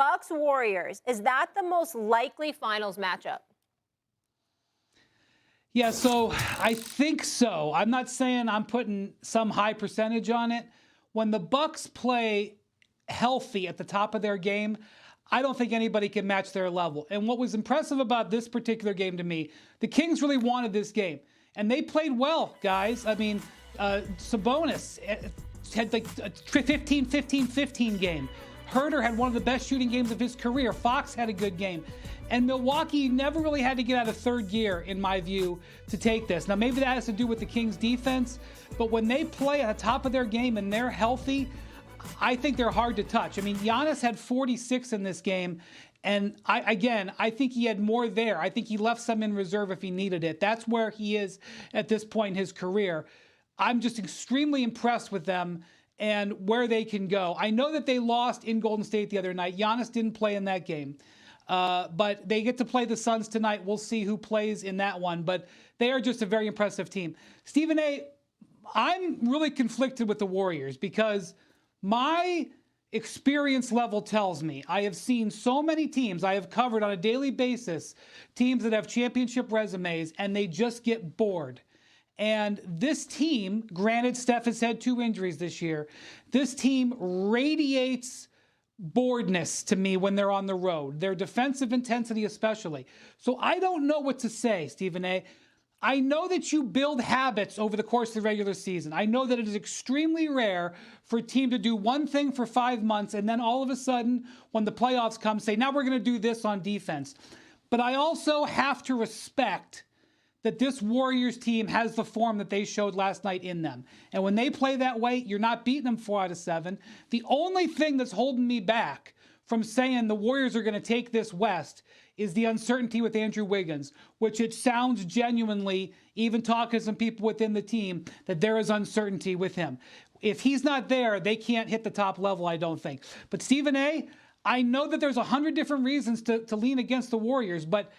Bucks Warriors, is that the most likely finals matchup? Yeah, so I think so. I'm not saying I'm putting some high percentage on it. When the Bucks play healthy at the top of their game, I don't think anybody can match their level. And what was impressive about this particular game to me, the Kings really wanted this game. And they played well, guys. I mean, Sabonis had like a 15-15-15 game. Herter had one of the best shooting games of his career. Fox had a good game. And Milwaukee never really had to get out of third gear, in my view, to take this. Now, maybe that has to do with the Kings' defense, but when they play at the top of their game and they're healthy, I think they're hard to touch. I mean, Giannis had 46 in this game, and I think he had more there. I think he left some in reserve if he needed it. That's where he is at this point in his career. I'm just extremely impressed with them and where they can go. I know that they lost in Golden State the other night. Giannis didn't play in that game. But they get to play the Suns tonight. We'll see who plays in that one. But they are just a very impressive team. Stephen A., I'm really conflicted with the Warriors because my experience level tells me I have seen so many teams I have covered on a daily basis, teams that have championship resumes, and they just get bored. And this team, granted Steph has had 2 injuries this year, this team radiates boredness to me when they're on the road, their defensive intensity especially. So I don't know what to say, Stephen A. I know that you build habits over the course of the regular season. I know that it is extremely rare for a team to do one thing for 5 months and then all of a sudden, when the playoffs come, say, now we're going to do this on defense. But I also have to respect that this Warriors team has the form that they showed last night in them. And when they play that way, you're not beating them 4 out of 7. The only thing that's holding me back from saying the Warriors are going to take this West is the uncertainty with Andrew Wiggins, which it sounds genuinely, even talking to some people within the team, that there is uncertainty with him. If he's not there, they can't hit the top level, I don't think. But Stephen A., I know that there's 100 different reasons to lean against the Warriors, but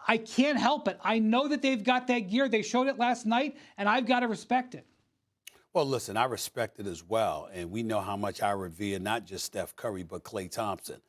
I can't help it. I know that they've got that gear. They showed it last night, and I've got to respect it. Well, listen, I respect it as well. And we know how much I revere not just Steph Curry, but Klay Thompson.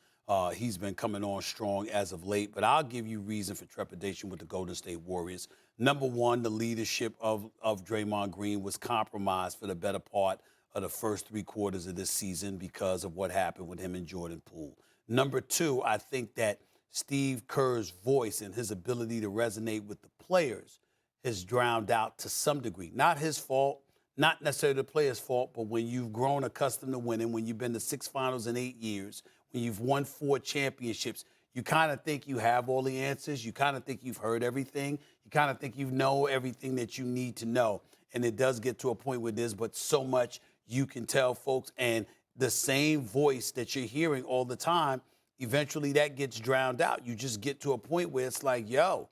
He's been coming on strong as of late. But I'll give you reason for trepidation with the Golden State Warriors. Number one, the leadership of Draymond Green was compromised for the better part of the first 3 quarters of this season because of what happened with him and Jordan Poole. Number two, I think that Steve Kerr's voice and his ability to resonate with the players has drowned out to some degree. Not his fault, not necessarily the players' fault, but when you've grown accustomed to winning, when you've been to 6 finals in 8 years, when you've won 4 championships, you kind of think you have all the answers. You kind of think you've heard everything. You kind of think you know everything that you need to know. And it does get to a point where there's but so much you can tell folks. And the same voice that you're hearing all the time, eventually that gets drowned out. You just get to a point where it's like, yo,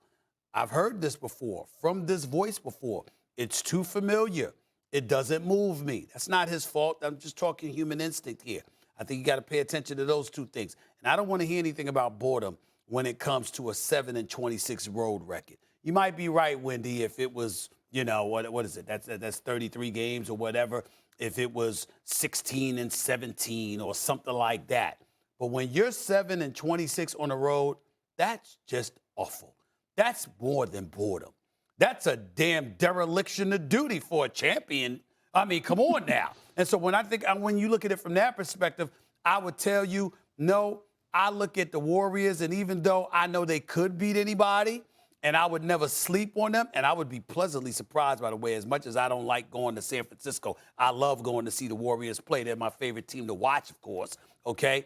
I've heard this before, from this voice before. It's too familiar. It doesn't move me. That's not his fault. I'm just talking human instinct here. I think you got to pay attention to those 2 things. And I don't want to hear anything about boredom when it comes to a 7-26 road record. You might be right, Wendy, if it was, you know, what is it? That's 33 games or whatever. If it was 16-17 or something like that. But when you're 7-26 on the road, that's just awful. That's more than boredom. That's a damn dereliction of duty for a champion. I mean, come on now. And so when you look at it from that perspective, I would tell you, no, I look at the Warriors, and even though I know they could beat anybody, and I would never sleep on them, and I would be pleasantly surprised, by the way, as much as I don't like going to San Francisco. I love going to see the Warriors play. They're my favorite team to watch, of course, okay?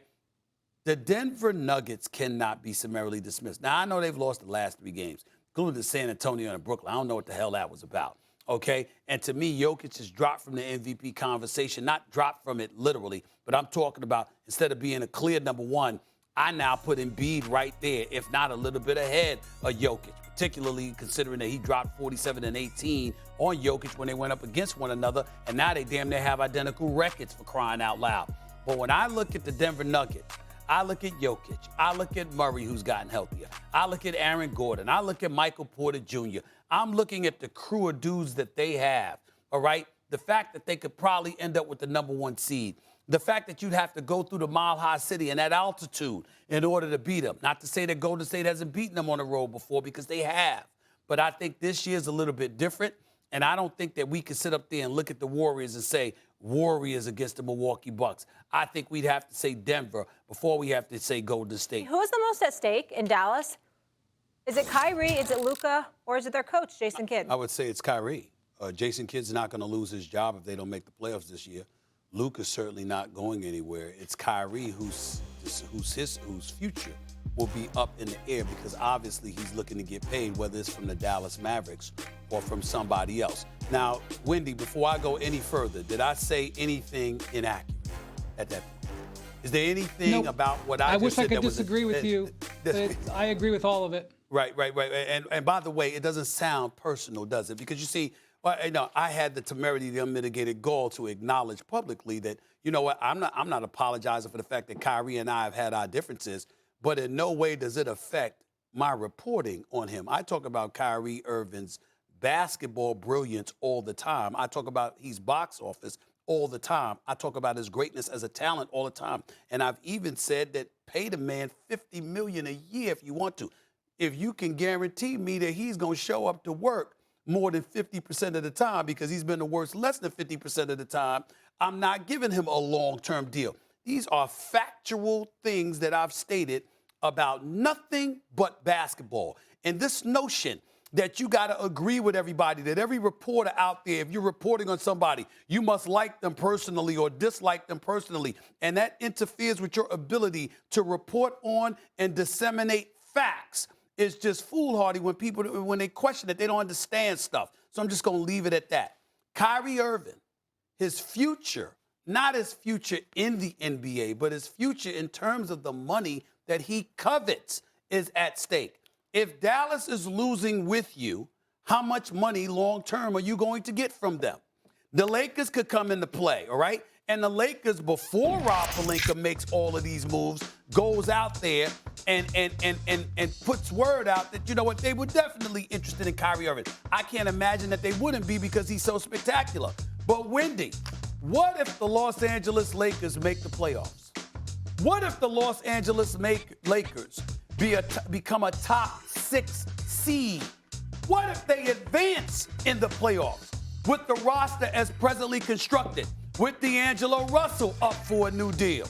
The Denver Nuggets cannot be summarily dismissed. Now, I know they've lost the last 3 games, including to San Antonio and Brooklyn. I don't know what the hell that was about, okay? And to me, Jokic has dropped from the MVP conversation, not dropped from it literally, but I'm talking about instead of being a clear number 1, I now put Embiid right there, if not a little bit ahead of Jokic, particularly considering that he dropped 47 and 18 on Jokic when they went up against one another, and now they damn near have identical records, for crying out loud. But when I look at the Denver Nuggets, I look at Jokic. I look at Murray, who's gotten healthier. I look at Aaron Gordon. I look at Michael Porter Jr. I'm looking at the crew of dudes that they have, all right? The fact that they could probably end up with the number 1 seed. The fact that you'd have to go through the Mile High City and that altitude in order to beat them. Not to say that Golden State hasn't beaten them on the road before, because they have. But I think this year's a little bit different. And I don't think that we can sit up there and look at the Warriors and say Warriors against the Milwaukee Bucks. I think we'd have to say Denver before we have to say Golden State. Who is the most at stake in Dallas? Is it Kyrie, is it Luka, or is it their coach, Jason Kidd? I would say it's Kyrie. Jason Kidd's not going to lose his job if they don't make the playoffs this year. Luka's certainly not going anywhere. It's Kyrie whose future will be up in the air, because obviously he's looking to get paid, whether it's from the Dallas Mavericks or from somebody else. Now, Wendy, before I go any further, did I say anything inaccurate at that point? Is there anything about what I just wish said I could that was disagree with you. I agree with all of it. Right. And by the way, it doesn't sound personal, does it? Because you see, I had the temerity, the unmitigated gall to acknowledge publicly that, you know what, I'm not apologizing for the fact that Kyrie and I have had our differences, but in no way does it affect my reporting on him. I talk about Kyrie Irving's basketball brilliance all the time. I talk about he's box office all the time. I talk about his greatness as a talent all the time. And I've even said that pay the man $50 million a year if you want to. If you can guarantee me that he's going to show up to work more than 50% of the time, because he's been the worst less than 50% of the time, I'm not giving him a long-term deal. These are factual things that I've stated about nothing but basketball. And this notion that you got to agree with everybody, that every reporter out there, if you're reporting on somebody, you must like them personally or dislike them personally. And that interferes with your ability to report on and disseminate facts. It's just foolhardy when they question it, they don't understand stuff. So I'm just going to leave it at that. Kyrie Irving, his future, not his future in the NBA, but his future in terms of the money that he covets, is at stake. If Dallas is losing with you, how much money long-term are you going to get from them? The Lakers could come into play, all right? And the Lakers, before Rob Pelinka makes all of these moves, goes out there and puts word out that, you know what, they were definitely interested in Kyrie Irving. I can't imagine that they wouldn't be, because he's so spectacular. But Wendy, what if the Los Angeles Lakers make the playoffs? What if the Los Angeles Lakers become a top 6 seed? What if they advance in the playoffs with the roster as presently constructed, with D'Angelo Russell up for a new deal?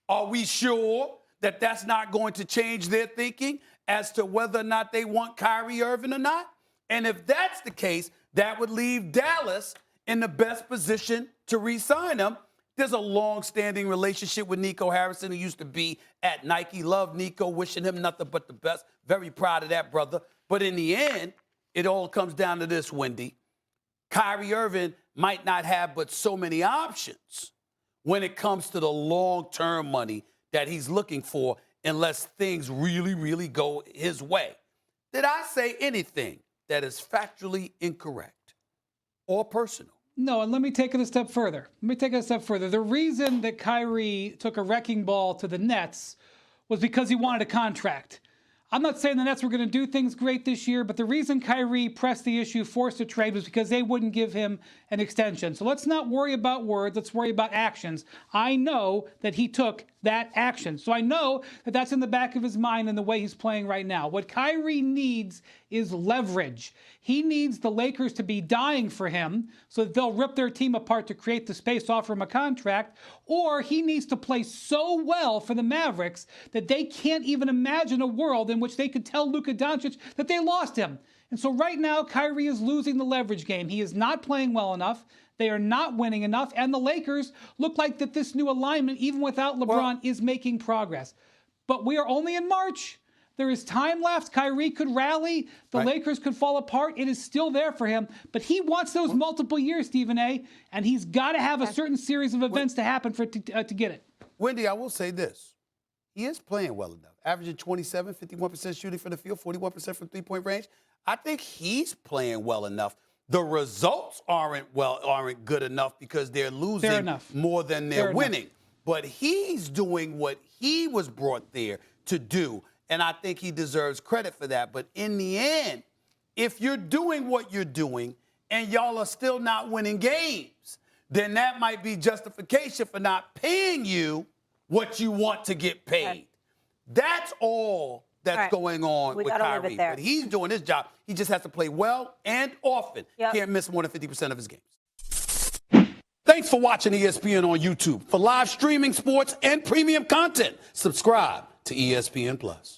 Are we sure that that's not going to change their thinking as to whether or not they want Kyrie Irving or not? And if that's the case, that would leave Dallas in the best position to re-sign him. There's a long-standing relationship with Nico Harrison, who used to be at Nike. Love Nico, wishing him nothing but the best. Very proud of that, brother. But in the end, it all comes down to this, Wendy. Kyrie Irving might not have but so many options when it comes to the long-term money that he's looking for, unless things really, really go his way. Did I say anything that is factually incorrect or personal? No, and let me take it a step further. The reason that Kyrie took a wrecking ball to the Nets was because he wanted a contract. I'm not saying the Nets were going to do things great this year, but the reason Kyrie pressed the issue, forced a trade, was because they wouldn't give him an extension. So let's not worry about words. Let's worry about actions. I know that he took that action. So I know that that's in the back of his mind in the way he's playing right now. What Kyrie needs is leverage. He needs the Lakers to be dying for him so that they'll rip their team apart to create the space to offer him a contract, or he needs to play so well for the Mavericks that they can't even imagine a world in which they could tell Luka Doncic that they lost him. And so right now, Kyrie is losing the leverage game. He is not playing well enough. They are not winning enough. And the Lakers look like that this new alignment, even without LeBron, is making progress. But we are only in March. There is time left. Kyrie could rally. The Lakers could fall apart. It is still there for him. But he wants those multiple years, Stephen A., and he's got to have a certain series of events to happen for it to get it. Wendy, I will say this. He is playing well enough. Averaging 27, 51% shooting from the field, 41% from three-point range. I think he's playing well enough. The results aren't good enough because they're losing more than they're winning. But he's doing what he was brought there to do, and I think he deserves credit for that. But in the end, if you're doing what you're doing and y'all are still not winning games, then that might be justification for not paying you what you want to get paid. Okay. That's all that's going on with Kyrie. But he's doing his job. He just has to play well and often. Can't miss more than 50% of his games. Thanks for watching ESPN on YouTube. For live streaming, sports, and premium content, subscribe to ESPN+.